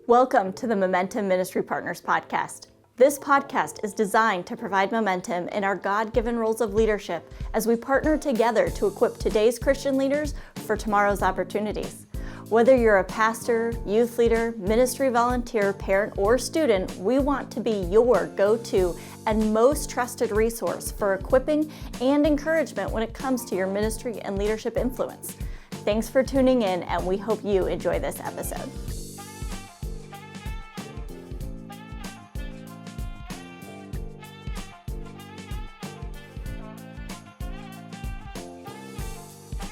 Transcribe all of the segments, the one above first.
Welcome to the Momentum Ministry Partners podcast. This podcast is designed to provide momentum in our God-given roles of leadership as we partner together to equip today's Christian leaders for tomorrow's opportunities. Whether you're a pastor, youth leader, ministry volunteer, parent, or student, we want to be your go-to and most trusted resource for equipping and encouragement when it comes to your ministry and leadership influence. Thanks for tuning in, and we hope you enjoy this episode.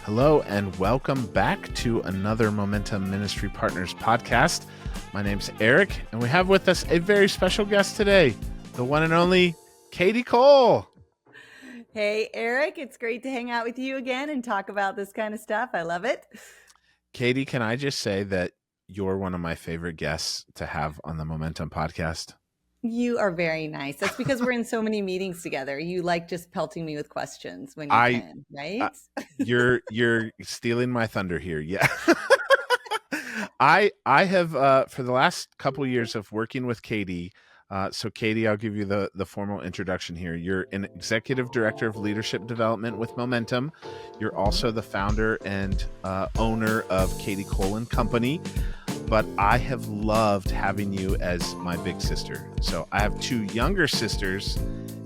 Hello and welcome back to another Momentum Ministry Partners podcast. My name's Eric, and we have with us a very special guest today, the one and only Kadi Cole. Hey, Eric, it's great to hang out with you again and talk about this kind of stuff. I love it. Kadi, can I just say that you're one of my favorite guests to have on the Momentum podcast? You are very nice. That's because we're in so many meetings together. You like just pelting me with questions when you can, right? You're stealing my thunder here. Yeah. I have for the last couple of years of working with Kadi. So Kadi, I'll give you the formal introduction here. You're an executive director of leadership development with Momentum. You're also the founder and owner of Kadi Cole and Company. But I have loved having you as my big sister. So I have two younger sisters,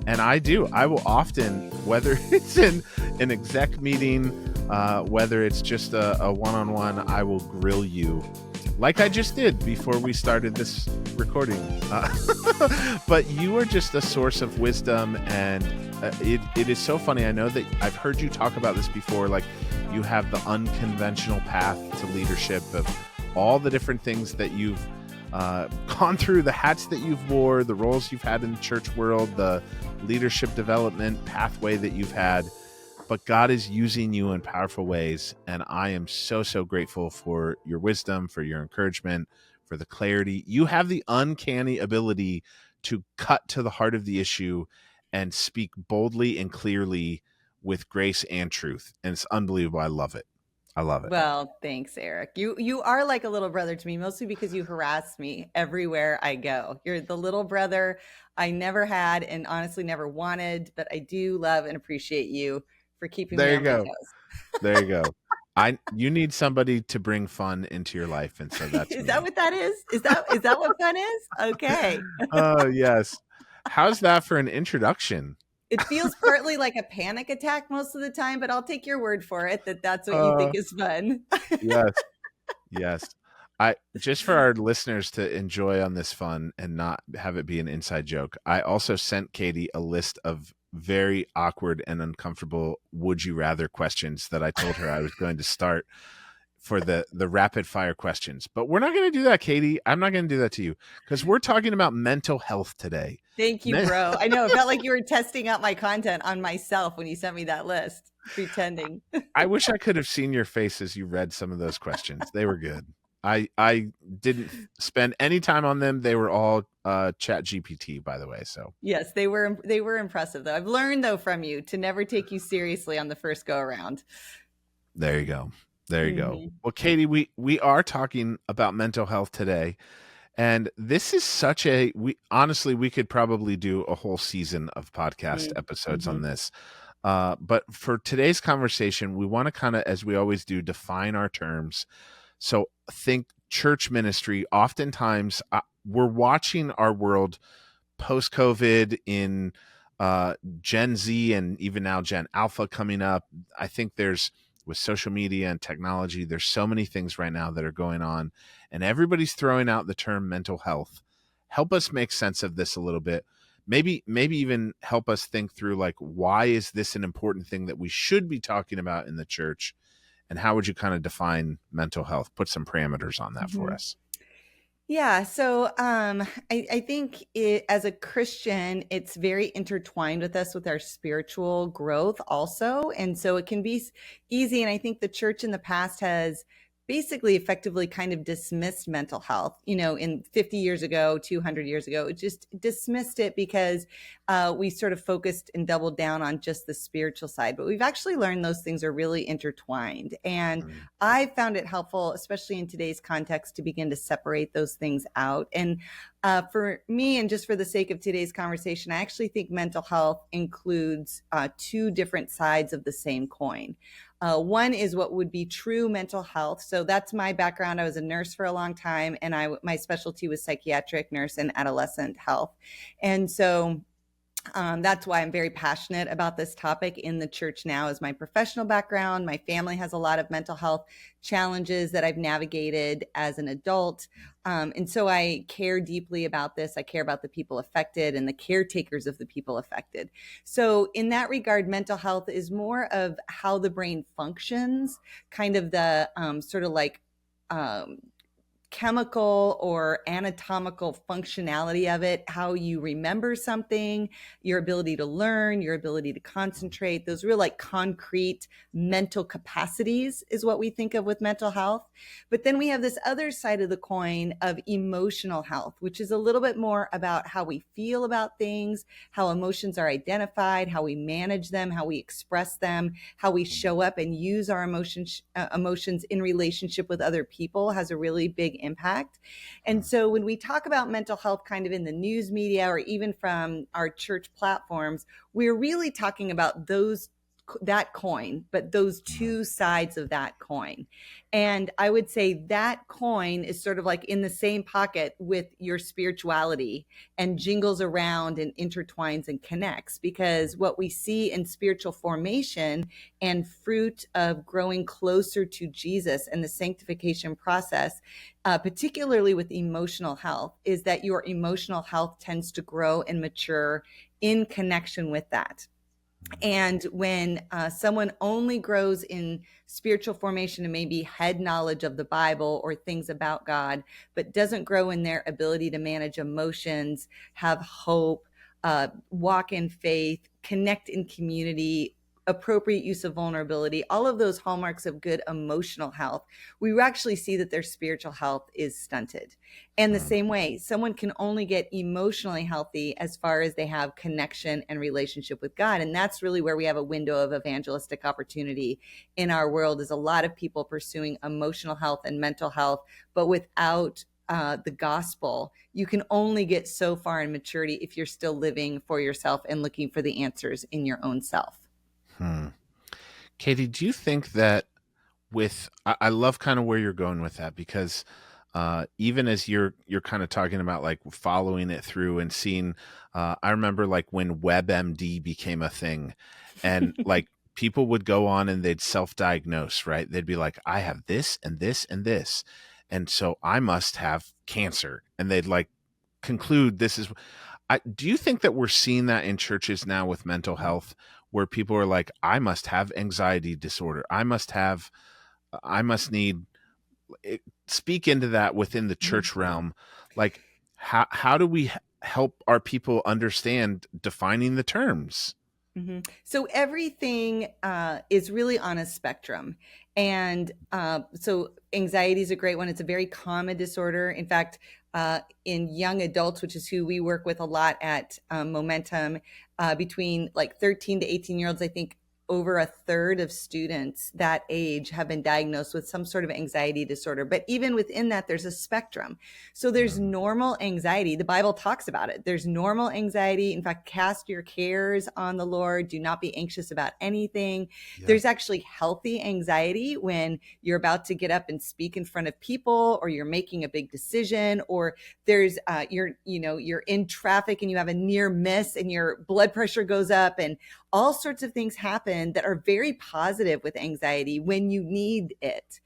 and I will often, whether it's in an exec meeting, whether it's just a one-on-one, I will grill you like I just did before we started this recording. But you are just a source of wisdom, and it is so funny. I know that I've heard you talk about this before, like you have the unconventional path to leadership of all the different things that you've gone through, the hats that you've wore, the roles you've had in the church world, the leadership development pathway that you've had. But God is using you in powerful ways. And I am so grateful for your wisdom, for your encouragement, for the clarity. You have the uncanny ability to cut to the heart of the issue and speak boldly and clearly with grace and truth. And it's unbelievable. I love it. I love it. Well, thanks, Eric. You are like a little brother to me, mostly because you harass me everywhere I go. You're the little brother I never had and honestly never wanted, but I do love and appreciate you for keeping me on my toes. There you go. You need somebody to bring fun into your life, and so that's Is that what that is? Is that what fun is? Okay. Oh, yes. How's that for an introduction? It feels partly like a panic attack most of the time, but I'll take your word for it that that's what you think is fun. Yes. I just for our listeners to enjoy on this fun and not have it be an inside joke, I also sent Kadi a list of very awkward and uncomfortable would you rather questions that I told her I was going to start for the rapid fire questions. But we're not going to do that, Kadi. I'm not going to do that to you because we're talking about mental health today. Thank you, bro. I know. It felt like you were testing out my content on myself when you sent me that list, pretending. I wish I could have seen your face as you read some of those questions. They were good. I didn't spend any time on them. They were all Chat GPT, by the way. So yes, they were impressive, though. I've learned, though, from you to never take you seriously on the first go around. There you go. Well, Kadi, we are talking about mental health today. And this is we could probably do a whole season of podcast episodes on this. But for today's conversation, we want to kind of, as we always do, define our terms. So think church ministry. Oftentimes we're watching our world post-COVID in Gen Z and even now Gen Alpha coming up. I think with social media and technology, there's so many things right now that are going on, and everybody's throwing out the term mental health. Help us make sense of this a little bit. Maybe even help us think through, like, why is this an important thing that we should be talking about in the church, and how would you kind of define mental health? Put some parameters on that for us. Yeah. So I think as a Christian, it's very intertwined with us with our spiritual growth also. And so it can be easy. And I think the church in the past has basically effectively kind of dismissed mental health. In 50 years ago, 200 years ago, it just dismissed it because we sort of focused and doubled down on just the spiritual side. But we've actually learned those things are really intertwined. And I found it helpful, especially in today's context, to begin to separate those things out. And for me, and just for the sake of today's conversation, I actually think mental health includes two different sides of the same coin. One is what would be true mental health. So that's my background. I was a nurse for a long time, and my specialty was psychiatric nurse and adolescent health. And so that's why I'm very passionate about this topic in the church now as my professional background. My family has a lot of mental health challenges that I've navigated as an adult. And so I care deeply about this. I care about the people affected and the caretakers of the people affected. So in that regard, mental health is more of how the brain functions, kind of the sort of like chemical or anatomical functionality of it, how you remember something, your ability to learn, your ability to concentrate, those real like concrete mental capacities is what we think of with mental health. But then we have this other side of the coin of emotional health, which is a little bit more about how we feel about things, how emotions are identified, how we manage them, how we express them, how we show up and use our emotions in relationship with other people has a really big impact. And so when we talk about mental health kind of in the news media or even from our church platforms, we're really talking about that coin, but those two sides of that coin. And I would say that coin is sort of like in the same pocket with your spirituality and jingles around and intertwines and connects, because what we see in spiritual formation and fruit of growing closer to Jesus and the sanctification process, particularly with emotional health, is that your emotional health tends to grow and mature in connection with that. And when someone only grows in spiritual formation and maybe head knowledge of the Bible or things about God, but doesn't grow in their ability to manage emotions, have hope, walk in faith, connect in community, appropriate use of vulnerability, all of those hallmarks of good emotional health, we actually see that their spiritual health is stunted. And the same way, someone can only get emotionally healthy as far as they have connection and relationship with God. And that's really where we have a window of evangelistic opportunity in our world, is a lot of people pursuing emotional health and mental health, but without the gospel. You can only get so far in maturity if you're still living for yourself and looking for the answers in your own self. Kadi, do you think that I love kind of where you're going with that, because even as you're kind of talking about like following it through and seeing, I remember like when WebMD became a thing, and like people would go on and they'd self-diagnose, right? They'd be like, I have this and this and this, and so I must have cancer, and they'd like conclude this is. Do you think that we're seeing that in churches now with mental health, where people are like, I must have anxiety disorder, I must need, speak into that within the church realm? Like, how do we help our people understand defining the terms? So everything is really on a spectrum. And so anxiety is a great one. It's a very common disorder. In fact, in young adults, which is who we work with a lot at Momentum, between like 13 to 18-year-olds, I think over a third of students that age have been diagnosed with some sort of anxiety disorder. But even within that, there's a spectrum. So there's normal anxiety. The Bible talks about it. There's normal anxiety. In fact, cast your cares on the Lord. Do not be anxious about anything. Yeah. There's actually healthy anxiety when you're about to get up and speak in front of people, or you're making a big decision, or there's you're in traffic and you have a near miss and your blood pressure goes up, and all sorts of things happen that are very positive with anxiety when you need it.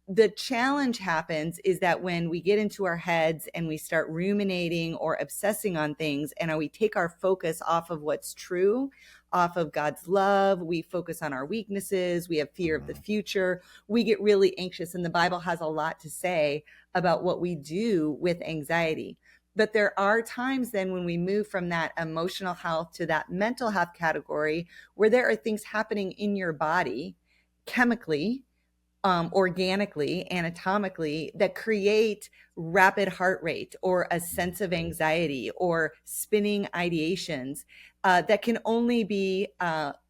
The challenge happens is that when we get into our heads and we start ruminating or obsessing on things, and we take our focus off of what's true, off of God's love, we focus on our weaknesses, we have fear of the future, we get really anxious. And the Bible has a lot to say about what we do with anxiety. But there are times then when we move from that emotional health to that mental health category, where there are things happening in your body chemically, organically, anatomically, that create rapid heart rate or a sense of anxiety or spinning ideations that can only be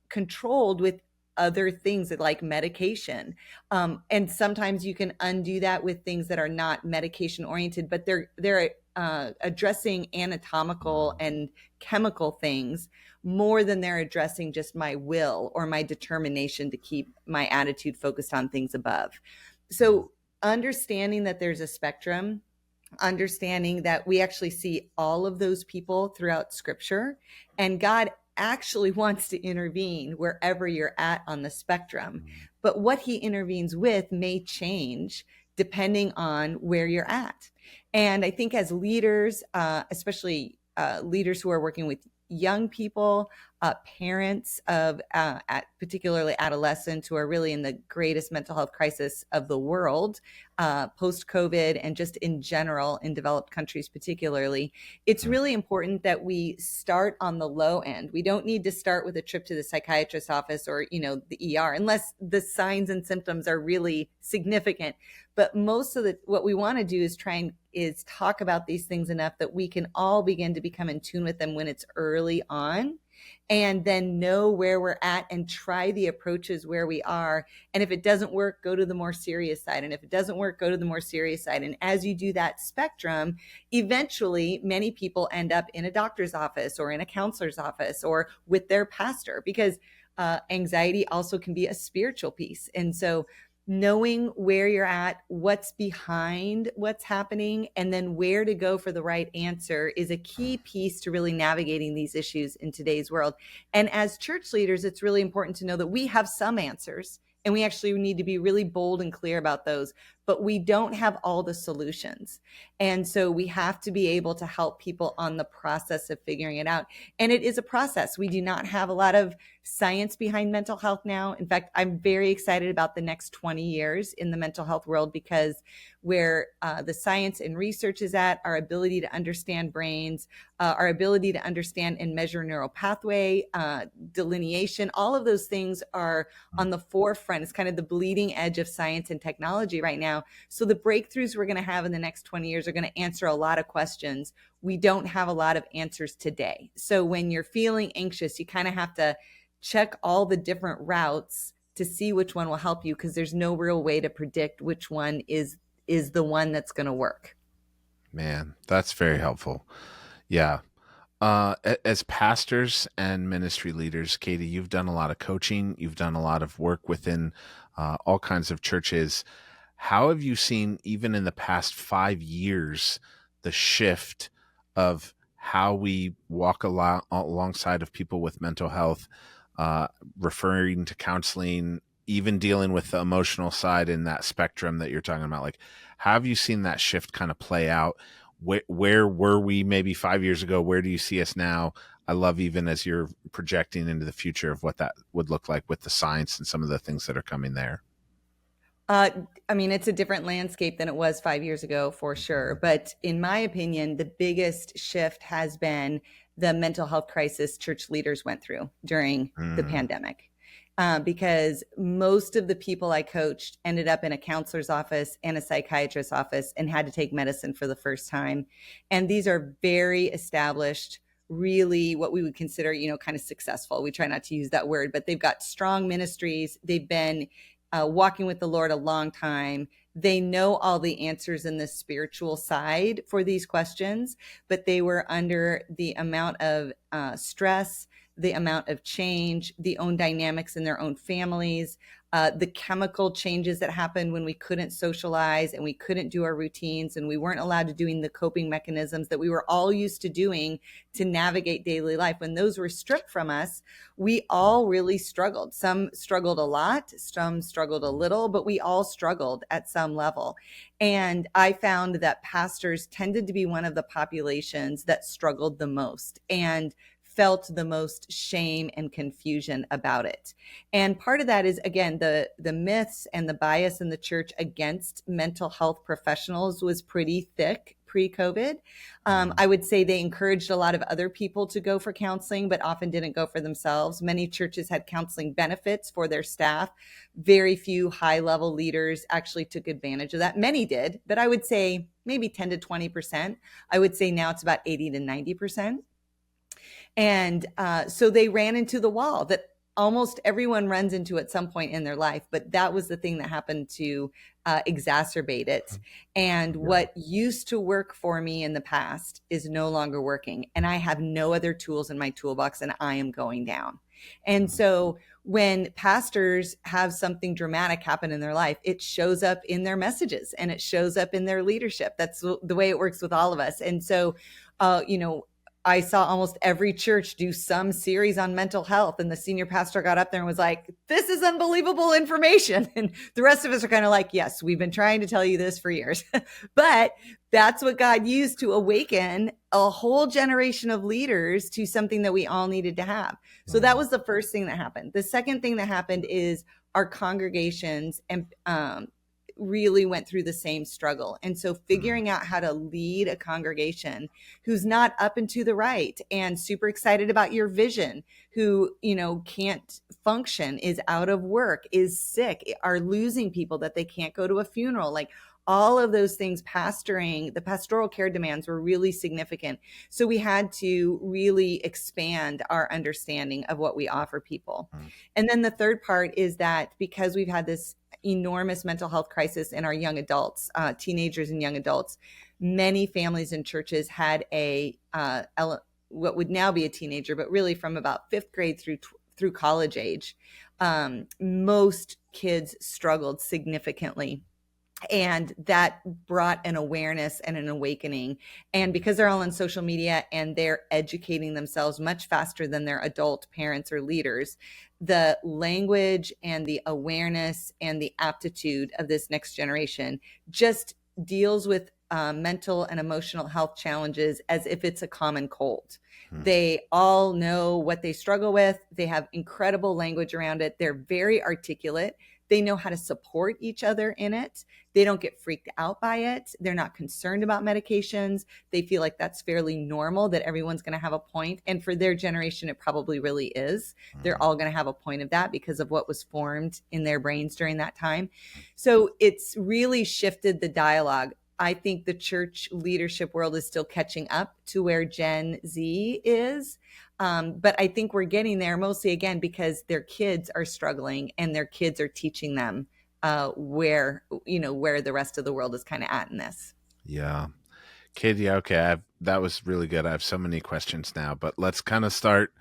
controlled with other things like medication. And sometimes you can undo that with things that are not medication oriented, but they're addressing anatomical and chemical things more than they're addressing just my will or my determination to keep my attitude focused on things above. So understanding that there's a spectrum, understanding that we actually see all of those people throughout scripture, and God actually wants to intervene wherever you're at on the spectrum. But what he intervenes with may change depending on where you're at. And I think as leaders, especially leaders who are working with young people, parents of particularly adolescents who are really in the greatest mental health crisis of the world, post-COVID and just in general in developed countries particularly, it's really important that we start on the low end. We don't need to start with a trip to the psychiatrist's office or, the ER, unless the signs and symptoms are really significant. But most of what we want to do is talk about these things enough that we can all begin to become in tune with them when it's early on, and then know where we're at and try the approaches where we are. And if it doesn't work, go to the more serious side. And if it doesn't work, go to the more serious side. And as you do that spectrum, eventually many people end up in a doctor's office or in a counselor's office or with their pastor, because anxiety also can be a spiritual piece. And so knowing where you're at, what's behind what's happening, and then where to go for the right answer is a key piece to really navigating these issues in today's world. And as church leaders, it's really important to know that we have some answers, and we actually need to be really bold and clear about those, but we don't have all the solutions. And so we have to be able to help people on the process of figuring it out. And it is a process. We do not have a lot of science behind mental health now. In fact, I'm very excited about the next 20 years in the mental health world, because where the science and research is at, our ability to understand brains, our ability to understand and measure neural pathway delineation, all of those things are on the forefront. It's kind of the bleeding edge of science and technology right now. So the breakthroughs we're going to have in the next 20 years are going to answer a lot of questions. We don't have a lot of answers today. So when you're feeling anxious, you kind of have to check all the different routes to see which one will help you, because there's no real way to predict which one is the one that's going to work. Man, that's very helpful. Yeah. As pastors and ministry leaders, Kadi, you've done a lot of coaching. You've done a lot of work within all kinds of churches. How have you seen, even in the past 5 years, the shift of how we walk alongside of people with mental health, referring to counseling, even dealing with the emotional side in that spectrum that you're talking about? Like, how have you seen that shift kind of play out? Where were we maybe 5 years ago? Where do you see us now? I love, even as you're projecting into the future, of what that would look like with the science and some of the things that are coming there. It's a different landscape than it was 5 years ago, for sure. But in my opinion, the biggest shift has been the mental health crisis church leaders went through during the pandemic. Because most of the people I coached ended up in a counselor's office and a psychiatrist's office and had to take medicine for the first time. And these are very established, really what we would consider, kind of successful. We try not to use that word, but they've got strong ministries. They've been walking with the Lord a long time. They know all the answers in the spiritual side for these questions, but they were under the amount of stress, the amount of change, the own dynamics in their own families, the chemical changes that happened when we couldn't socialize and we couldn't do our routines and we weren't allowed to doing the coping mechanisms that we were all used to doing to navigate daily life. When those were stripped from us, we all really struggled. Some struggled a lot, some struggled a little, but we all struggled at some level. And I found that pastors tended to be one of the populations that struggled the most. And felt the most shame and confusion about it. And part of that is, again, the myths and the bias in the church against mental health professionals was pretty thick pre-COVID. I would say they encouraged a lot of other people to go for counseling, but often didn't go for themselves. Many churches had counseling benefits for their staff. Very few high-level leaders actually took advantage of that. Many did, but I would say maybe 10 to 20%. I would say now it's about 80 to 90%. And so they ran into the wall that almost everyone runs into at some point in their life. But that was the thing that happened to exacerbate it. And what used to work for me in the past is no longer working. And I have no other tools in my toolbox, and I am going down. And so when pastors have something dramatic happen in their life, it shows up in their messages and it shows up in their leadership. That's the way it works with all of us. And so, I saw almost every church do some series on mental health, and the senior pastor got up there and was like, this is unbelievable information. And the rest of us are kind of like, yes, we've been trying to tell you this for years. But that's what God used to awaken a whole generation of leaders to something that we all needed to have. So that was the first thing that happened. The second thing that happened is our congregations and really went through the same struggle. And so figuring out how to lead a congregation who's not up and to the right and super excited about your vision, who, can't function, is out of work, is sick, are losing people that they can't go to a funeral, like all of those things, the pastoral care demands were really significant. So we had to really expand our understanding of what we offer people. And then the third part is that because we've had this enormous mental health crisis in our young adults, teenagers and young adults, many families and churches had what would now be a teenager, but really from about fifth grade through college age. Most kids struggled significantly. And that brought an awareness and an awakening. And because they're all on social media and they're educating themselves much faster than their adult parents or leaders, the language and the awareness and the aptitude of this next generation just deals with mental and emotional health challenges as if it's a common cold. They all know what they struggle with. They have incredible language around it. They're very articulate. They know how to support each other in it. They don't get freaked out by it. They're not concerned about medications. They feel like that's fairly normal, that everyone's going to have a point. And for their generation, it probably really is. They're all going to have a point of that because of what was formed in their brains during that time. So it's really shifted the dialogue. I think the church leadership world is still catching up to where Gen Z is. But I think we're getting there mostly, again, because their kids are struggling and their kids are teaching them where the rest of the world is kind of at in this. Yeah. Katie, okay, that was really good. I have so many questions now, but let's kind of start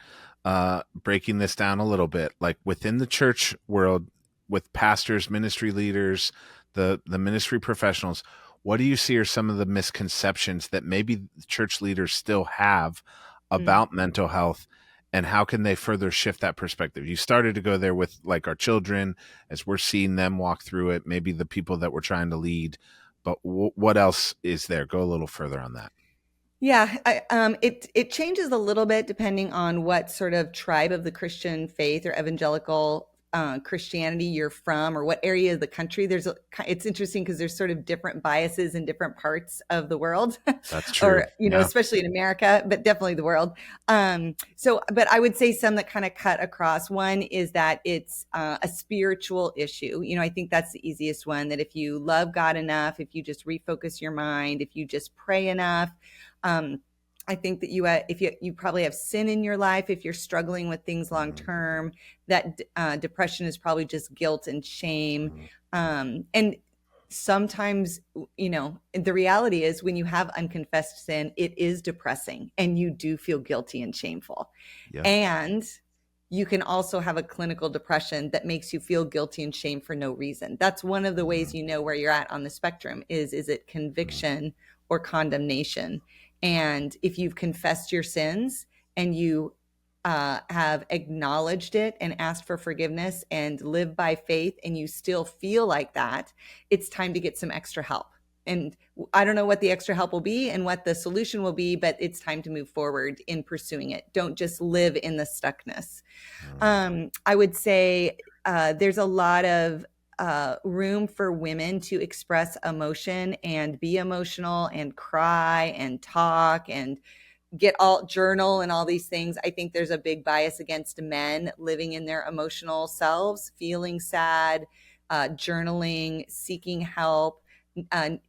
breaking this down a little bit. Like within the church world, with pastors, ministry leaders, the ministry professionals, what do you see are some of the misconceptions that maybe church leaders still have about mental health, and how can they further shift that perspective? You started to go there with like our children, as we're seeing them walk through it, maybe the people that we're trying to lead, but what else is there? Go a little further on that. Yeah, it changes a little bit depending on what sort of tribe of the Christian faith or evangelical Christianity you're from, or what area of the country. It's interesting because there's sort of different biases in different parts of the world. That's true. Or, especially in America, but definitely the world. But I would say some that kind of cut across. One is that it's a spiritual issue. I think that's the easiest one, that if you love God enough, if you just refocus your mind, if you just pray enough, I think that if you probably have sin in your life, if you're struggling with things long term, that depression is probably just guilt and shame. And sometimes, the reality is when you have unconfessed sin, it is depressing and you do feel guilty and shameful. Yeah. And you can also have a clinical depression that makes you feel guilty and shame for no reason. That's one of the ways where you're at on the spectrum is it conviction or condemnation? And if you've confessed your sins and you have acknowledged it and asked for forgiveness and live by faith, and you still feel like that, it's time to get some extra help. and I don't know what the extra help will be and what the solution will be, but it's time to move forward in pursuing it. Don't just live in the stuckness. I would say there's a lot of room for women to express emotion and be emotional and cry and talk and get all journal and all these things. I think there's a big bias against men living in their emotional selves, feeling sad, journaling, seeking help,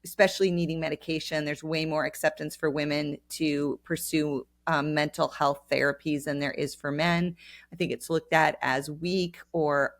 especially needing medication. There's way more acceptance for women to pursue mental health therapies than there is for men. I think it's looked at as weak or,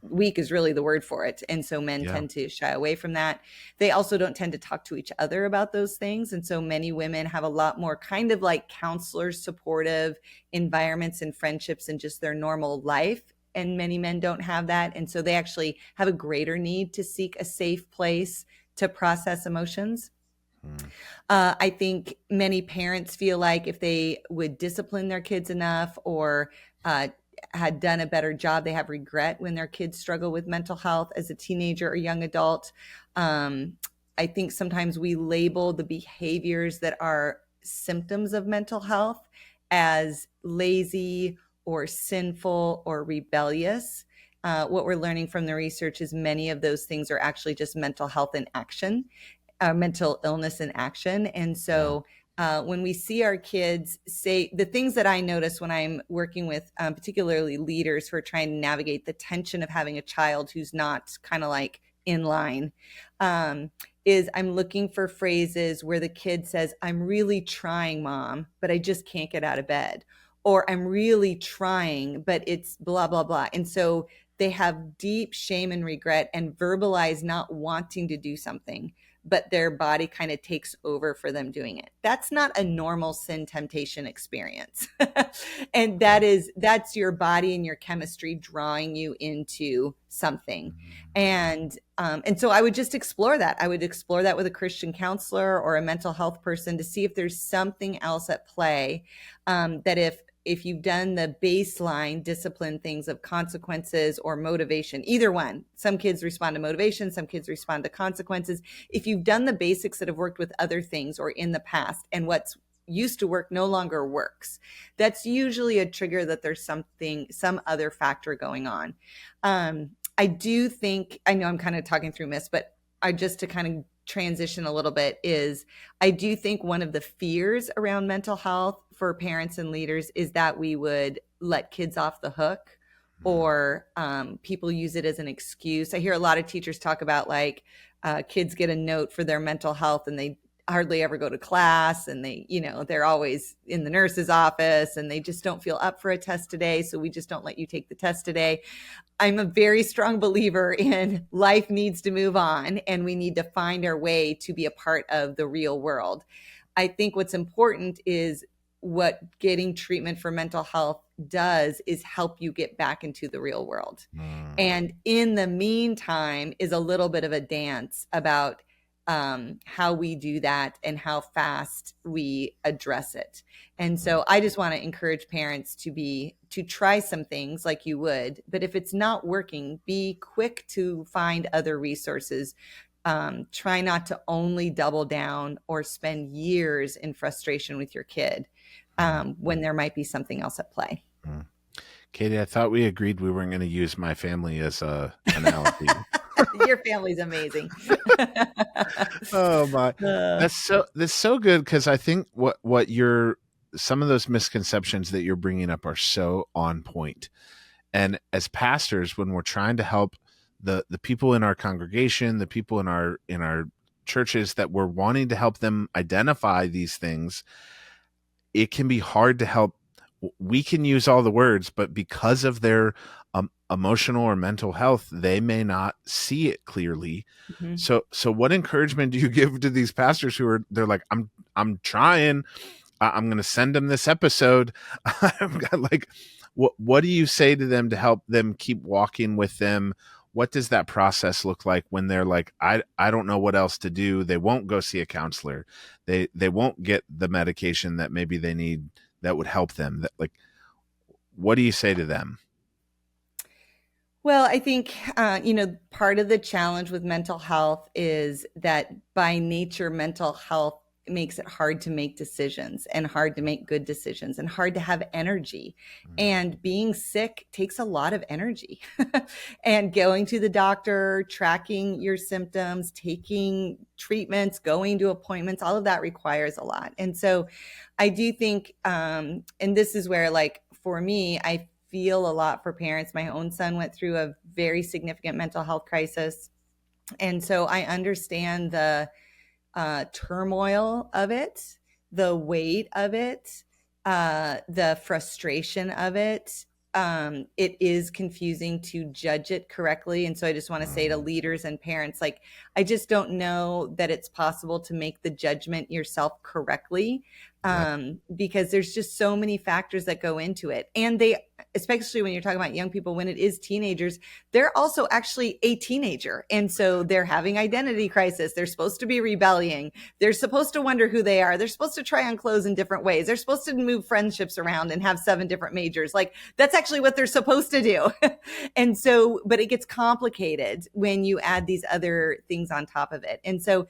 weak is really the word for it. And so men tend to shy away from that. They also don't tend to talk to each other about those things. And so many women have a lot more kind of like counselor supportive environments and friendships in just their normal life. And many men don't have that. And so they actually have a greater need to seek a safe place to process emotions. I think many parents feel like if they would discipline their kids enough or had done a better job, they have regret when their kids struggle with mental health as a teenager or young adult. I think sometimes we label the behaviors that are symptoms of mental health as lazy or sinful or rebellious. What we're learning from the research is many of those things are actually just mental health in action. Mental illness in action. And so when we see our kids say the things that I notice when I'm working with particularly leaders who are trying to navigate the tension of having a child who's not kind of like in line, is I'm looking for phrases where the kid says, I'm really trying, mom, but I just can't get out of bed. Or I'm really trying, but it's blah, blah, blah. And so they have deep shame and regret and verbalize not wanting to do something, but their body kind of takes over for them doing it. That's not a normal sin temptation experience. And that's your body and your chemistry drawing you into something. And so I would just explore that. I would explore that with a Christian counselor or a mental health person to see if there's something else at play, that if you've done the baseline discipline things of consequences or motivation, either one, some kids respond to motivation, some kids respond to consequences. If you've done the basics that have worked with other things or in the past and what's used to work no longer works, that's usually a trigger that there's some other factor going on. I do think, I know I'm kind of talking through myths, but just to kind of transition a little bit is I do think one of the fears around mental health for parents and leaders is that we would let kids off the hook or people use it as an excuse. I hear a lot of teachers talk about like kids get a note for their mental health and they hardly ever go to class and they're always in the nurse's office and they just don't feel up for a test today. So we just don't let you take the test today. I'm a very strong believer in life needs to move on and we need to find our way to be a part of the real world. I think what's important is what getting treatment for mental health does is help you get back into the real world. And in the meantime is a little bit of a dance about how we do that and how fast we address it. And so I just want to encourage parents to try some things like you would, but if it's not working, be quick to find other resources. Try not to only double down or spend years in frustration with your kid when there might be something else at play. Kadi, I thought we agreed we weren't going to use my family as a analogy. Your family's amazing. Oh my, that's so good because I think some of those misconceptions that you're bringing up are so on point. And as pastors, when we're trying to help the people in our congregation, the people in our churches that we're wanting to help them identify these things, it can be hard to help. We can use all the words, but because of their emotional or mental health, they may not see it clearly. Mm-hmm. So what encouragement do you give to these pastors they're like, I'm trying, I'm going to send them this episode. Like, what do you say to them to help them keep walking with them? What does that process look like when they're like, I don't know what else to do. They won't go see a counselor. They won't get the medication that maybe they need that would help them. Like, what do you say to them? Well, I think, part of the challenge with mental health is that by nature, mental health makes it hard to make decisions and hard to make good decisions and hard to have energy. Mm. And being sick takes a lot of energy. And going to the doctor, tracking your symptoms, taking treatments, going to appointments, all of that requires a lot. And so I do think, and this is where, like, for me, I feel a lot for parents. My own son went through a very significant mental health crisis. And so I understand the turmoil of it, the weight of it, the frustration of it. It is confusing to judge it correctly. And so I just want to say to leaders and parents, like, I just don't know that it's possible to make the judgment yourself correctly, because there's just so many factors that go into it. And they, especially when you're talking about young people, when it is teenagers, they're also actually a teenager. And so they're having identity crisis. They're supposed to be rebelling. They're supposed to wonder who they are. They're supposed to try on clothes in different ways. They're supposed to move friendships around and have 7 different majors. Like, that's actually what they're supposed to do. And so, but it gets complicated when you add these other things on top of it. And so,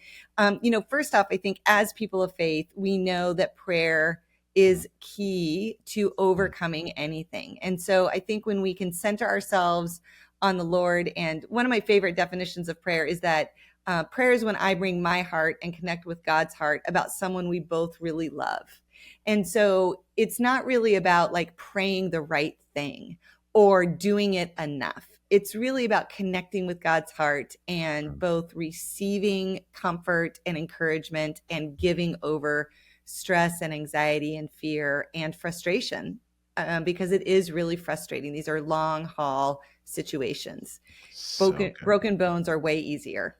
first off, I think as people of faith, we know that prayer is key to overcoming anything. And so I think when we can center ourselves on the Lord, and one of my favorite definitions of prayer is that prayer is when I bring my heart and connect with God's heart about someone we both really love. And so it's not really about like praying the right thing or doing it enough. It's really about connecting with God's heart and both receiving comfort and encouragement and giving over stress and anxiety and fear and frustration, because it is really frustrating. These are long haul situations. So Broken bones are way easier.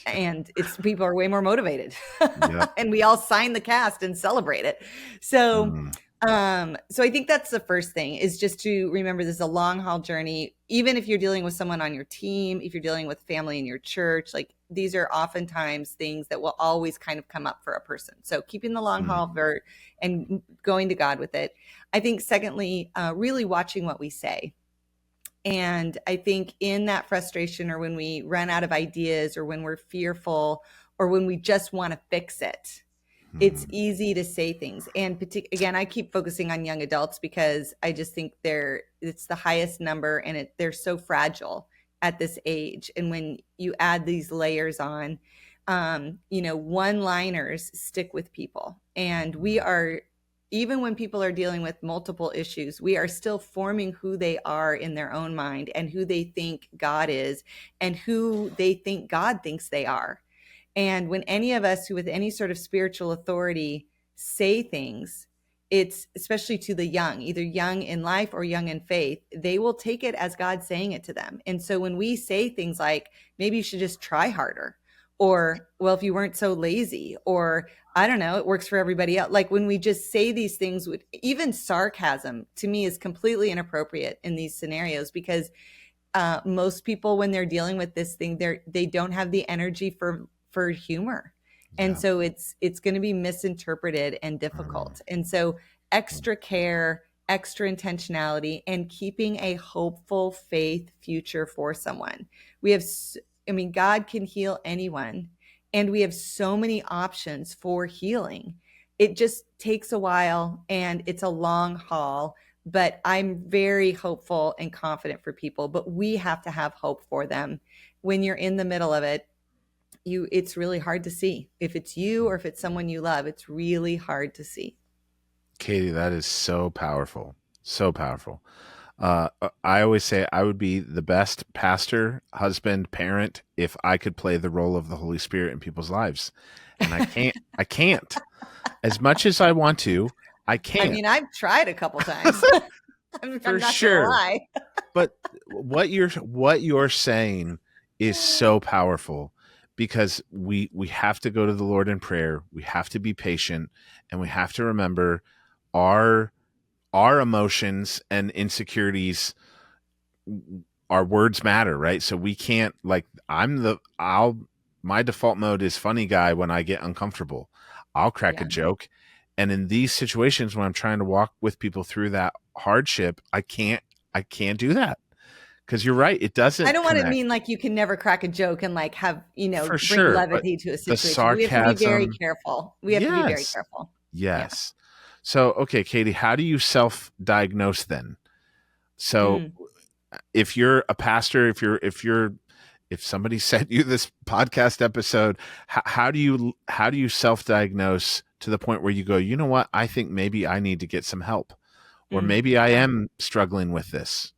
And it's people are way more motivated. Yep. And we all sign the cast and celebrate it. So so I think that's the first thing, is just to remember this is a long haul journey. Even if you're dealing with someone on your team, if you're dealing with family in your church, like, these are oftentimes things that will always kind of come up for a person. So keeping the long haul and going to God with it. I think secondly, really watching what we say. And I think in that frustration, or when we run out of ideas, or when we're fearful, or when we just want to fix it, it's easy to say things. And again, I keep focusing on young adults because I just think it's the highest number, and they're so fragile at this age. And when you add these layers on, one-liners stick with people. And we are, even when people are dealing with multiple issues, we are still forming who they are in their own mind, and who they think God is, and who they think God thinks they are. And when any of us who with any sort of spiritual authority say things, it's especially to the young, either young in life or young in faith, they will take it as God saying it to them. And so when we say things like, maybe you should just try harder, or, well, if you weren't so lazy, or, I don't know, it works for everybody else. Like, when we just say these things with even sarcasm, to me, is completely inappropriate in these scenarios, because most people, when they're dealing with this thing, they don't have the energy for humor. And so it's going to be misinterpreted and difficult. And so extra care, extra intentionality, and keeping a hopeful faith future for someone. God can heal anyone, and we have so many options for healing. It just takes a while, and it's a long haul, but I'm very hopeful and confident for people. But we have to have hope for them. When you're in the middle of it, it's really hard to see. If it's you or if it's someone you love, it's really hard to see. Kadi, that is so powerful. So powerful. I always say I would be the best pastor, husband, parent if I could play the role of the Holy Spirit in people's lives. And I can't. As much as I want to, I can't. I mean, I've tried a couple times. I'm not sure. gonna lie. But what you're saying is so powerful, because we have to go to the Lord in prayer. We have to be patient, and we have to remember our emotions and insecurities. Our words matter, right? So we can't, like, my default mode is funny guy. When I get uncomfortable, I'll crack a joke. And in these situations, when I'm trying to walk with people through that hardship, I can't do that, Because you're right, it doesn't I don't want to connect. mean like you can never crack a joke and like have, For bring sure, but levity to a the situation. We have to be very sarcasm, careful. We have to be very yes, careful. Yeah. yes. So, okay, Katie, how do you self-diagnose then? So, Mm. if you're a pastor, if somebody sent you this podcast episode, how do you self-diagnose to the point where you go, you know what, I think maybe I need to get some help, or maybe I Yeah. am struggling with this?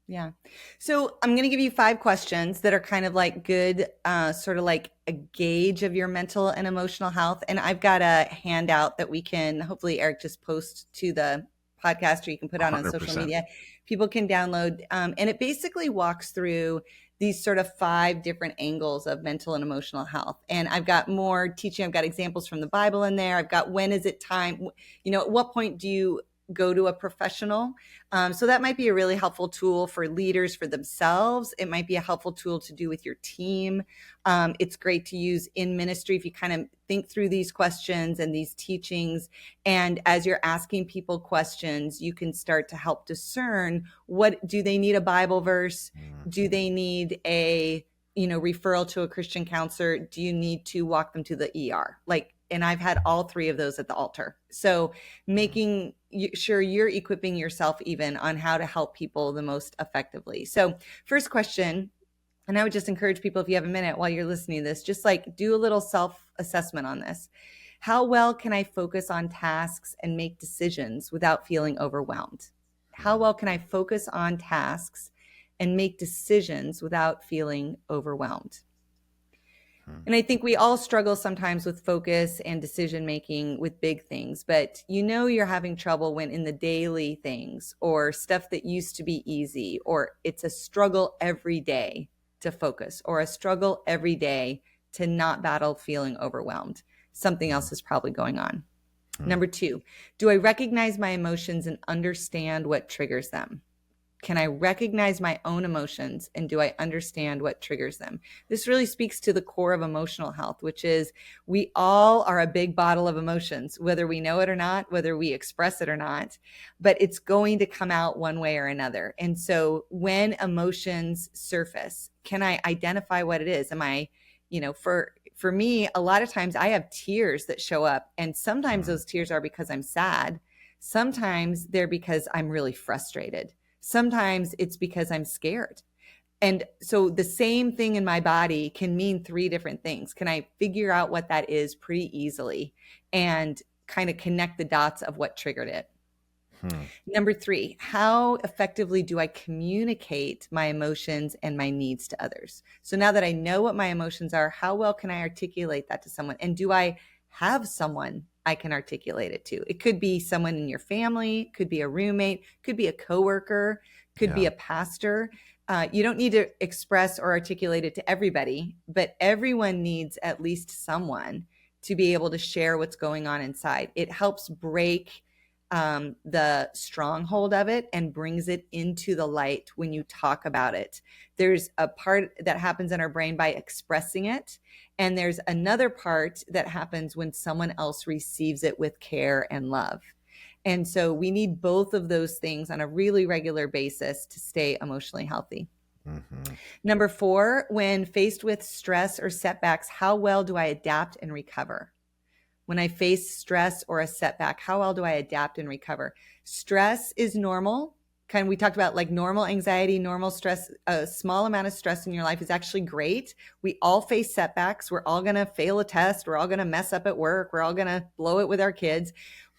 Yeah. So I'm going to give you 5 questions that are kind of like good, sort of like a gauge of your mental and emotional health. And I've got a handout that we can hopefully, Eric, just post to the podcast, or you can put out on social 100%. media. People can download. And it basically walks through these sort of 5 different angles of mental and emotional health. And I've got more teaching. I've got examples from the Bible in there. I've got when is it time? At what point do you go to a professional? So that might be a really helpful tool for leaders for themselves. It might be a helpful tool to do with your team. It's great to use in ministry if you kind of think through these questions and these teachings. And as you're asking people questions, you can start to help discern, what do they need a Bible verse? Do they need a referral to a Christian counselor? Do you need to walk them to the ER? And I've had all 3 of those at the altar. So making sure you're equipping yourself even on how to help people the most effectively. So first question, and I would just encourage people, if you have a minute while you're listening to this, just like do a little self-assessment on this. How well can I focus on tasks and make decisions without feeling overwhelmed? How well can I focus on tasks and make decisions without feeling overwhelmed? And I think we all struggle sometimes with focus and decision making with big things, but you're having trouble when in the daily things or stuff that used to be easy, or it's a struggle every day to focus, or a struggle every day to not battle feeling overwhelmed. Something else is probably going on. Number 2, do I recognize my emotions and understand what triggers them? Can I recognize my own emotions, and do I understand what triggers them? This really speaks to the core of emotional health, which is we all are a big bottle of emotions, whether we know it or not, whether we express it or not, but it's going to come out one way or another. And so when emotions surface, can I identify what it is? Am I, for me, a lot of times I have tears that show up, and sometimes those tears are because I'm sad. Sometimes they're because I'm really frustrated. Sometimes it's because I'm scared. And so the same thing in my body can mean 3 different things. Can I figure out what that is pretty easily and kind of connect the dots of what triggered it? Number 3, how effectively do I communicate my emotions and my needs to others? So now that I know what my emotions are, how well can I articulate that to someone? And do I have someone I can articulate it to? It could be someone in your family, could be a roommate, could be a coworker, could be a pastor. You don't need to express or articulate it to everybody, but everyone needs at least someone to be able to share what's going on inside. It helps break the stronghold of it and brings it into the light when you talk about it. There's a part that happens in our brain by expressing it, and there's another part that happens when someone else receives it with care and love. And so we need both of those things on a really regular basis to stay emotionally healthy. Number 4, when faced with stress or setbacks, how well do I adapt and recover? When I face stress or a setback, how well do I adapt and recover? Stress is normal. We talked about like normal anxiety, normal stress. A small amount of stress in your life is actually great. We all face setbacks. We're all going to fail a test. We're all going to mess up at work. We're all going to blow it with our kids.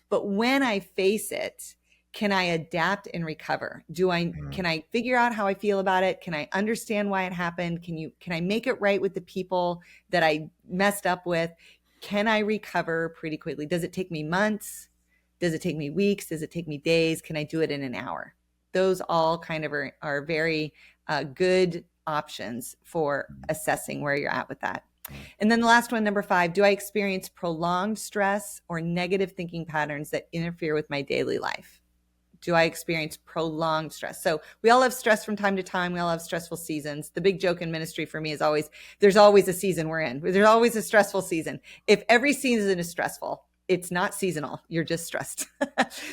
But when I face it, can I adapt and recover? Can I figure out how I feel about it? Can I understand why it happened? Can I make it right with the people that I messed up with? Can I recover pretty quickly? Does it take me months? Does it take me weeks? Does it take me days? Can I do it in an hour? Those all kind of are very good options for assessing where you're at with that. And then the last one, number 5, do I experience prolonged stress or negative thinking patterns that interfere with my daily life? Do I experience prolonged stress? So we all have stress from time to time. We all have stressful seasons. The big joke in ministry for me is always, there's always a season we're in. There's always a stressful season. If every season is stressful, it's not seasonal. You're just stressed.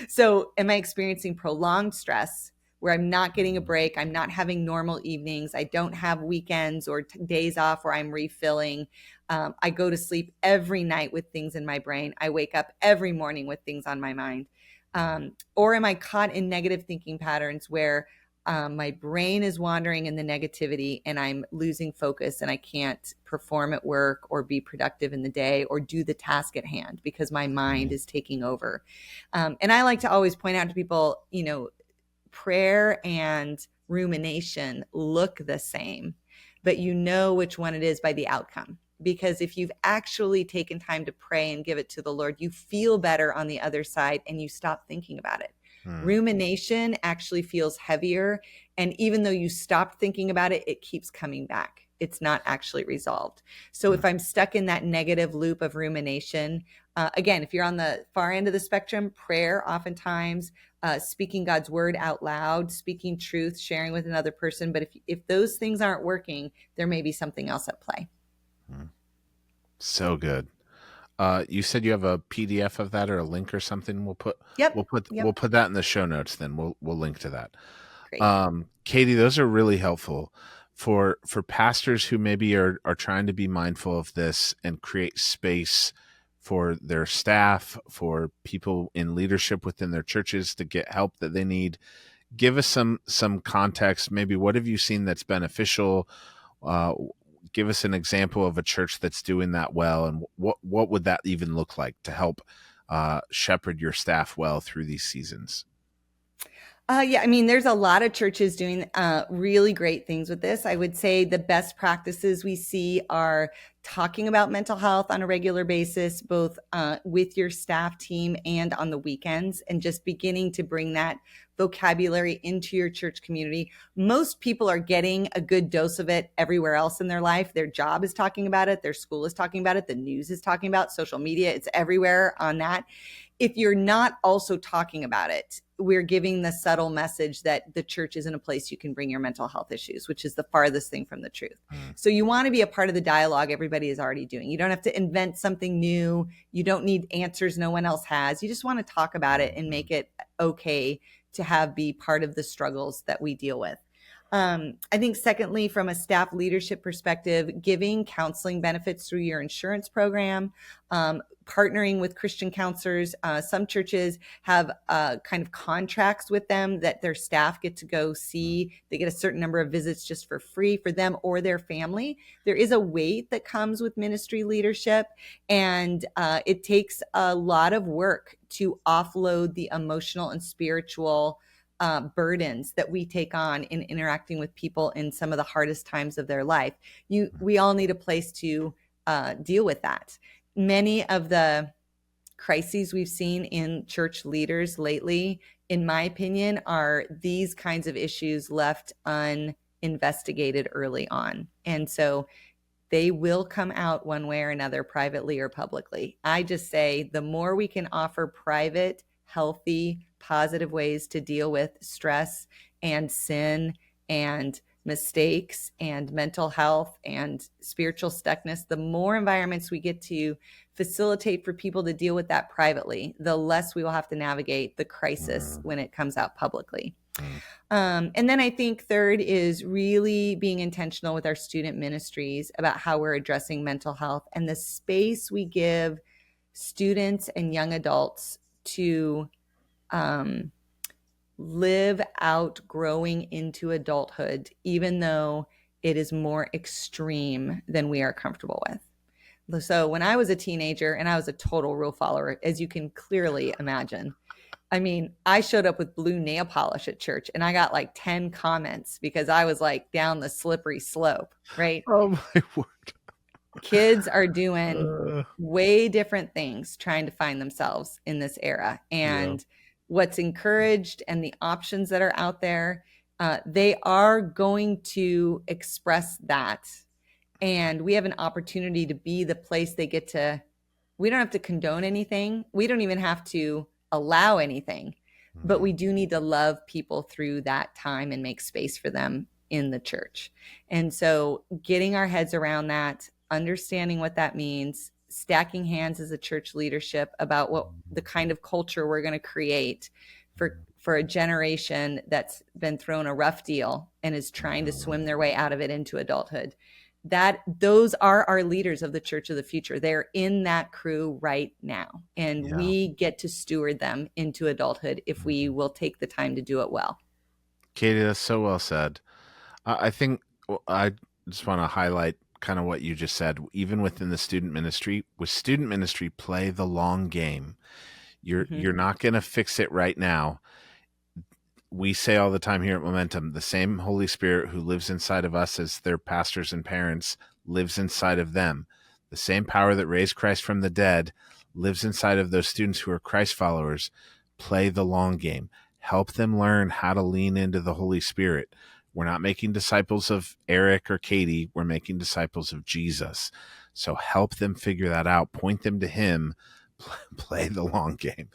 So am I experiencing prolonged stress where I'm not getting a break. I'm not having normal evenings. I don't have weekends or days off where I'm refilling. I go to sleep every night with things in my brain. I wake up every morning with things on my mind. Or am I caught in negative thinking patterns where my brain is wandering in the negativity and I'm losing focus and I can't perform at work or be productive in the day or do the task at hand because my mind is taking over. And I like to always point out to people, prayer and rumination look the same, but you know which one it is by the outcome. Because if you've actually taken time to pray and give it to the Lord, you feel better on the other side and you stop thinking about it. Rumination actually feels heavier. And even though you stopped thinking about it, it keeps coming back. It's not actually resolved. So if I'm stuck in that negative loop of rumination, again, if you're on the far end of the spectrum, prayer oftentimes, speaking God's word out loud, speaking truth, sharing with another person. But if those things aren't working, there may be something else at play. So good. You said you have a PDF of that or a link or something. We'll put that in the show notes. Then we'll link to that. Great. Kadi, those are really helpful for pastors who maybe are trying to be mindful of this and create space for their staff, for people in leadership within their churches to get help that they need. Give us some context. Maybe what have you seen that's beneficial? Give us an example of a church that's doing that well, and what would that even look like to help shepherd your staff well through these seasons? There's a lot of churches doing really great things with this. I would say the best practices we see are talking about mental health on a regular basis, both with your staff team and on the weekends, and just beginning to bring that vocabulary into your church community. Most people are getting a good dose of it everywhere else in their life. Their job is talking about it. Their school is talking about it. The news is talking about it, social media. It's everywhere on that. If you're not also talking about it, we're giving the subtle message that the church isn't a place you can bring your mental health issues, which is the farthest thing from the truth. So you want to be a part of the dialogue everybody is already doing. You don't have to invent something new. You don't need answers no one else has. You just want to talk about it and make it okay to be part of the struggles that we deal with. I think secondly, from a staff leadership perspective, giving counseling benefits through your insurance program, partnering with Christian counselors. Some churches have kind of contracts with them that their staff get to go see. They get a certain number of visits just for free for them or their family. There is a weight that comes with ministry leadership, and it takes a lot of work to offload the emotional and spiritual burdens that we take on in interacting with people in some of the hardest times of their life. We all need a place to deal with that. Many of the crises we've seen in church leaders lately, in my opinion, are these kinds of issues left uninvestigated early on. And so they will come out one way or another, privately or publicly. I just say the more we can offer private, healthy, positive ways to deal with stress and sin and mistakes and mental health and spiritual stuckness, the more environments we get to facilitate for people to deal with that privately, the less we will have to navigate the crisis when it comes out publicly. And then I think third is really being intentional with our student ministries about how we're addressing mental health and the space we give students and young adults to live out growing into adulthood, even though it is more extreme than we are comfortable with. So when I was a teenager, and I was a total rule follower, as you can clearly imagine, I mean, I showed up with blue nail polish at church and I got like 10 comments because I was like down the slippery slope, right? Oh my word. Kids are doing way different things trying to find themselves in this era. And what's encouraged and the options that are out there, they are going to express that. And we have an opportunity to be the place they get to. We don't have to condone anything. We don't even have to allow anything, but we do need to love people through that time and make space for them in the church. And so getting our heads around that, understanding what that means, stacking hands as a church leadership about what the kind of culture we're going to create for a generation that's been thrown a rough deal and is trying to swim their way out of it into adulthood. Those are our leaders of the church of the future. They're in that crew right now, and we get to steward them into adulthood if we will take the time to do it well. Katie, that's so well said. I think I just want to highlight kind of what you just said. Even within the student ministry, with student ministry, play the long game. You're not going to fix it right now. We say all the time here at Momentum, the same Holy Spirit who lives inside of us as their pastors and parents lives inside of them. The same power that raised Christ from the dead lives inside of those students who are Christ followers. Play the long game. Help them learn how to lean into the Holy Spirit. We're not making disciples of Eric or Katie. We're making disciples of Jesus. So help them figure that out. Point them to him. Play the long game.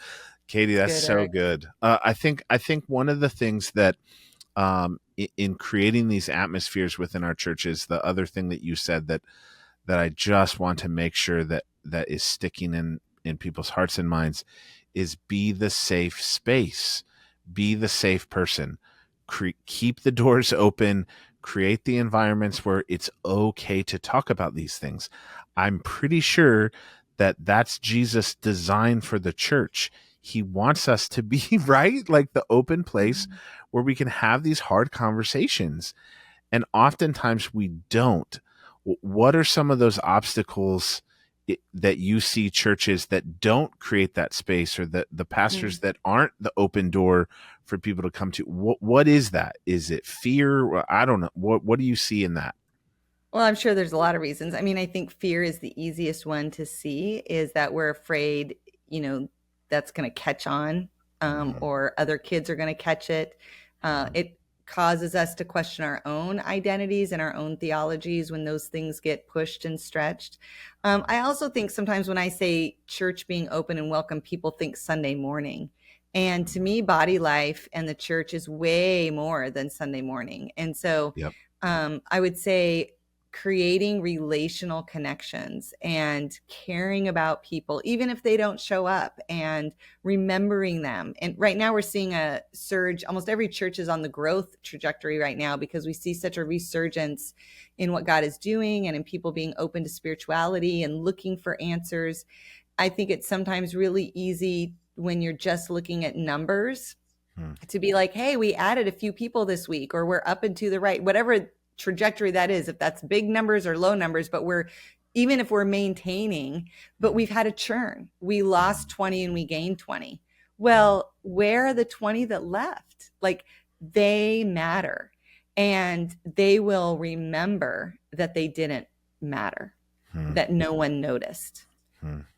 Katie, that's good, so Eric. Good. I think one of the things that in creating these atmospheres within our churches, the other thing that you said that I just want to make sure that is sticking in people's hearts and minds is be the safe space, be the safe person, keep the doors open, create the environments where it's okay to talk about these things. I'm pretty sure that that's Jesus' design for the church. He wants us to be, right, like the open place where we can have these hard conversations. And oftentimes we don't. What are some of those obstacles that you see churches that don't create that space, or the pastors that aren't the open door for people to come to? What is that? Is it fear? I don't know. What do you see in that? Well, I'm sure there's a lot of reasons. I mean, I think fear is the easiest one to see, is that we're afraid, that's going to catch on, or other kids are going to catch it. It causes us to question our own identities and our own theologies when those things get pushed and stretched. I also think sometimes when I say church being open and welcome, people think Sunday morning. And to me, body life and the church is way more than Sunday morning. And so I would say creating relational connections and caring about people, even if they don't show up, and remembering them. And right now we're seeing a surge. Almost every church is on the growth trajectory right now because we see such a resurgence in what God is doing and in people being open to spirituality and looking for answers. I think it's sometimes really easy when you're just looking at numbers to be like, hey, we added a few people this week, or we're up and to the right, whatever trajectory that is, if that's big numbers or low numbers, but even if we're maintaining, but we've had a churn. We lost 20 and we gained 20. Well, where are the 20 that left? Like, they matter, and they will remember that they didn't matter, that no one noticed.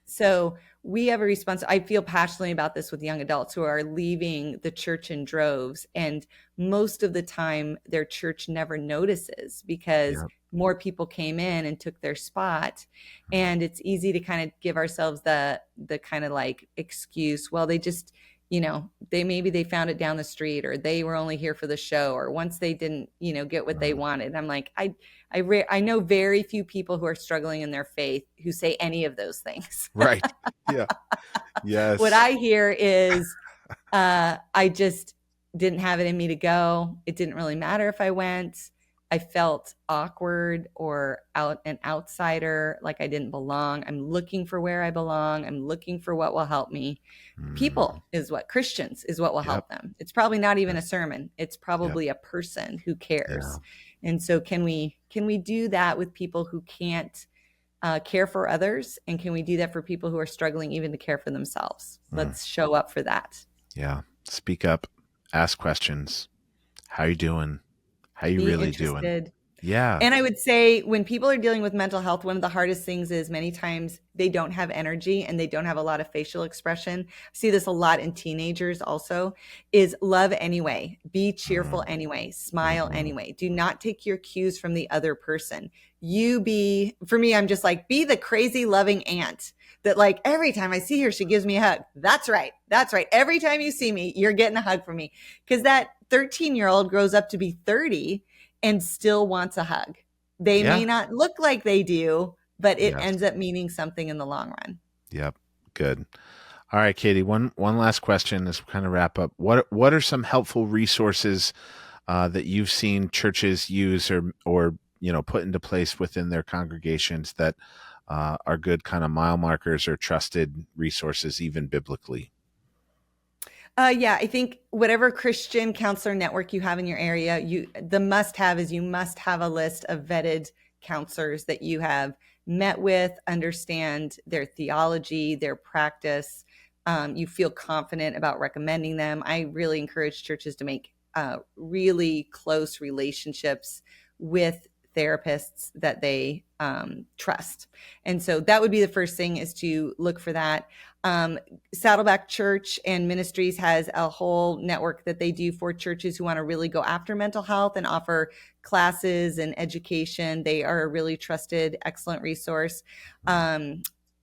So we have a response. I feel passionately about this with young adults who are leaving the church in droves. And most of the time, their church never notices because more people came in and took their spot. And it's easy to kind of give ourselves the kind of like excuse, well, they just, maybe they found it down the street, or they were only here for the show, or once they didn't, get what they wanted. I'm like, I know very few people who are struggling in their faith who say any of those things. Right. Yeah. Yes. What I hear is, I just didn't have it in me to go. It didn't really matter if I went. I felt awkward or an outsider, like I didn't belong. I'm looking for where I belong. I'm looking for what will help me. People Christians is what will help them. It's probably not even a sermon. It's probably a person who cares. And so can we do that with people who can't care for others? And can we do that for people who are struggling even to care for themselves? Let's show up for that. Yeah. Speak up, ask questions. How you doing? How you really doing? Yeah. And I would say when people are dealing with mental health, one of the hardest things is many times they don't have energy and they don't have a lot of facial expression. I see this a lot in teenagers also, is love anyway, be cheerful anyway, smile anyway. Do not take your cues from the other person. For me, I'm just like, be the crazy loving aunt that like every time I see her, she gives me a hug. That's right. That's right. Every time you see me, you're getting a hug from me. Because that 13-year-old grows up to be 30 and still wants a hug. They may not look like they do, but it ends up meaning something in the long run. Yep. Good. All right, Katie, one last question as we kind of wrap up. What are some helpful resources that you've seen churches use or put into place within their congregations that are good kind of mile markers or trusted resources, even biblically? Yeah, I think whatever Christian counselor network you have in your area, the must-have is you must have a list of vetted counselors that you have met with, understand their theology, their practice. You feel confident about recommending them. I really encourage churches to make really close relationships with therapists that they trust. And so that would be the first thing, is to look for that. Saddleback Church and Ministries has a whole network that they do for churches who want to really go after mental health and offer classes and education. They are a really trusted, excellent resource.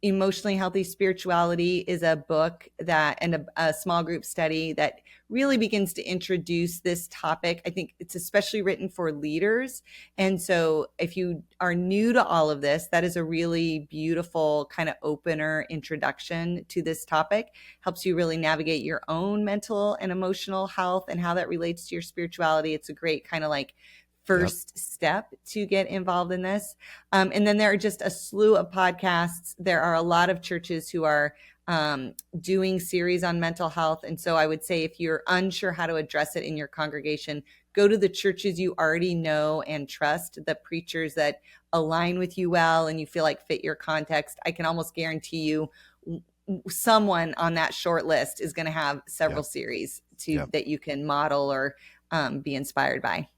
Emotionally Healthy Spirituality is a book and a small group study that really begins to introduce this topic. I think it's especially written for leaders. And so if you are new to all of this, that is a really beautiful kind of opener introduction to this topic. Helps you really navigate your own mental and emotional health and how that relates to your spirituality. It's a great kind of like first step to get involved in this. And then there are just a slew of podcasts. There are a lot of churches who are doing series on mental health. And so I would say, if you're unsure how to address it in your congregation, go to the churches you already know and trust, the preachers that align with you well and you feel like fit your context. I can almost guarantee you someone on that short list is going to have several series that you can model or be inspired by.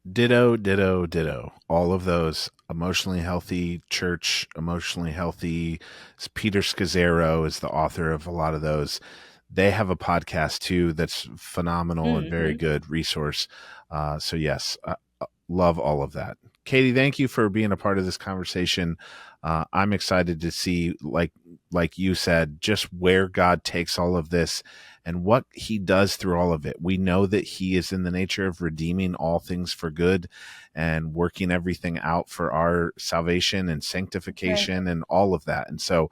Ditto, ditto, ditto. All of those. Emotionally Healthy Church, Emotionally Healthy. Peter Scazzaro is the author of a lot of those. They have a podcast too that's phenomenal and very good resource. So yes, love all of that. Katie, thank you for being a part of this conversation. I'm excited to see, like you said, just where God takes all of this and what he does through all of it. We know that he is in the nature of redeeming all things for good and working everything out for our salvation and sanctification and all of that. And so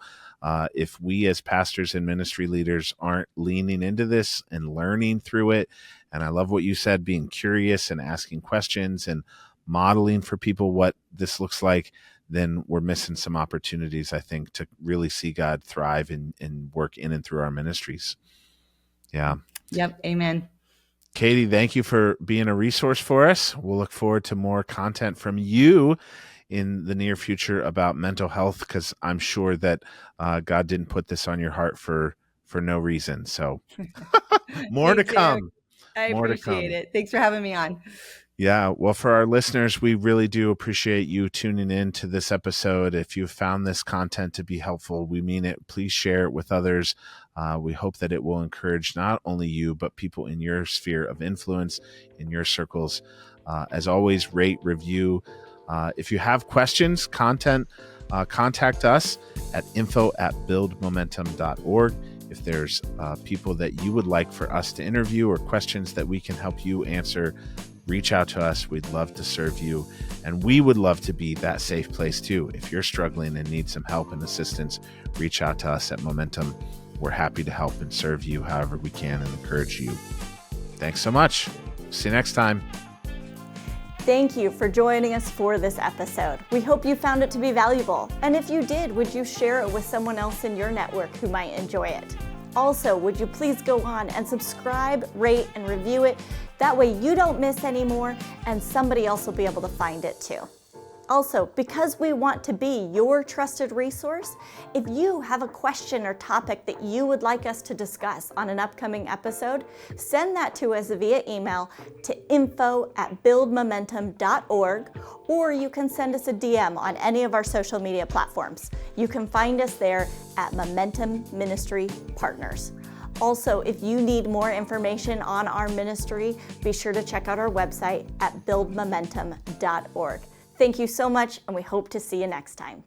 if we as pastors and ministry leaders aren't leaning into this and learning through it, and I love what you said, being curious and asking questions and modeling for people what this looks like, then we're missing some opportunities, I think, to really see God thrive and work in and through our ministries. Yeah. Yep. Amen. Katie, thank you for being a resource for us. We'll look forward to more content from you in the near future about mental health, because I'm sure that God didn't put this on your heart for no reason. So more to come. I appreciate it. Thanks for having me on. Yeah. Well, for our listeners, we really do appreciate you tuning in to this episode. If you found this content to be helpful, we mean it. Please share it with others. We hope that it will encourage not only you, but people in your sphere of influence, in your circles. As always, rate, review. If you have questions, contact us at info@buildmomentum.org. If there's people that you would like for us to interview or questions that we can help you answer, reach out to us. We'd love to serve you. And we would love to be that safe place too. If you're struggling and need some help and assistance, reach out to us at Momentum. We're happy to help and serve you however we can and encourage you. Thanks so much. See you next time. Thank you for joining us for this episode. We hope you found it to be valuable. And if you did, would you share it with someone else in your network who might enjoy it? Also, would you please go on and subscribe, rate, and review it? That way you don't miss any more and somebody else will be able to find it too. Also, because we want to be your trusted resource, if you have a question or topic that you would like us to discuss on an upcoming episode, send that to us via email to info@buildmomentum.org, or you can send us a DM on any of our social media platforms. You can find us there at Momentum Ministry Partners. Also, if you need more information on our ministry, be sure to check out our website at buildmomentum.org. Thank you so much, and we hope to see you next time.